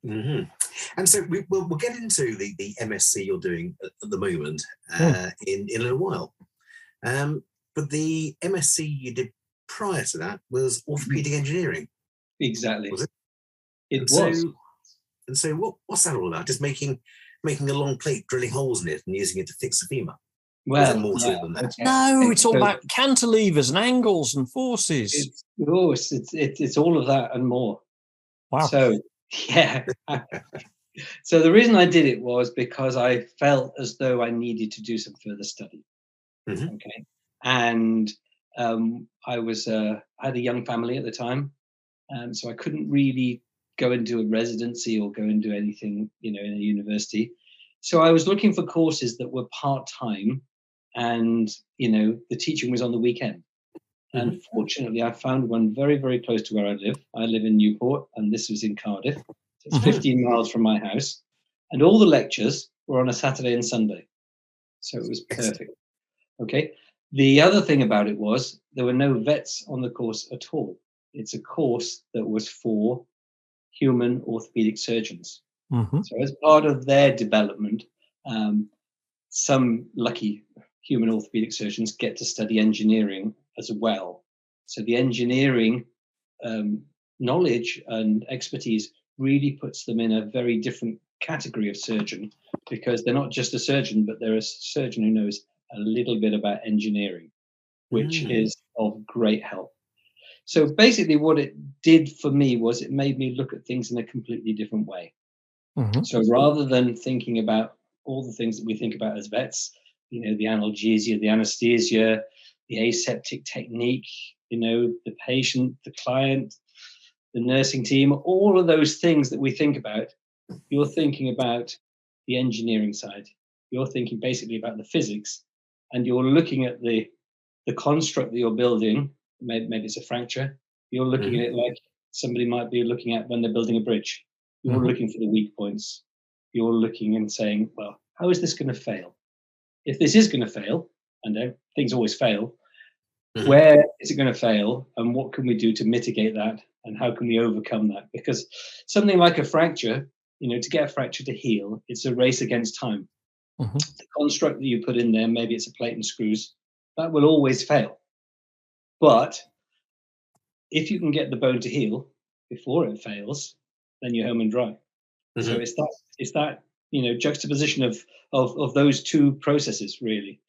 Mm-hmm. And so we'll get into the MSc you're doing at the moment in a little while. But the MSc you did prior to that was orthopaedic engineering. Exactly. Was it? It was. And so what's that all about? Just making a long plate, drilling holes in it and using it to fix a femur? Well, or is it more to it than that? Okay. No, it's all about cantilevers and angles and forces. It's all of that and more. Wow. So, yeah. So the reason I did it was because I felt as though I needed to do some further study. Mm-hmm. Okay. And I had a young family at the time, so I couldn't really go and do a residency or go and do anything, in a university. So I was looking for courses that were part-time, and the teaching was on the weekend. Mm-hmm. And fortunately, I found one very, very close to where I live. I live in Newport, and this was in Cardiff. It's 15 miles from my house, and all the lectures were on a Saturday and Sunday, so it was perfect. Okay. The other thing about it was there were no vets on the course at all. It's a course that was for human orthopedic surgeons. Mm-hmm. So as part of their development, some lucky human orthopedic surgeons get to study engineering as well. So the engineering knowledge and expertise really puts them in a very different category of surgeon, because they're not just a surgeon, but they're a surgeon who knows a little bit about engineering, which is of great help. So basically what it did for me was it made me look at things in a completely different way. Mm-hmm. So rather than thinking about all the things that we think about as vets, the analgesia, the anesthesia, the aseptic technique, the patient, the client, the nursing team, all of those things that we think about, you're thinking about the engineering side. You're thinking basically about the physics, and you're looking at the construct that you're building. Maybe it's a fracture. You're looking at it like somebody might be looking at when they're building a bridge. You're looking for the weak points. You're looking and saying, well, how is this going to fail? If this is going to fail, and things always fail, where is it going to fail, and what can we do to mitigate that, and how can we overcome that? Because something like a fracture, to get a fracture to heal, it's a race against time. Mm-hmm. The construct that you put in there, maybe it's a plate and screws, that will always fail. But if you can get the bone to heal before it fails, then you're home and dry. So it's that juxtaposition of those two processes, really.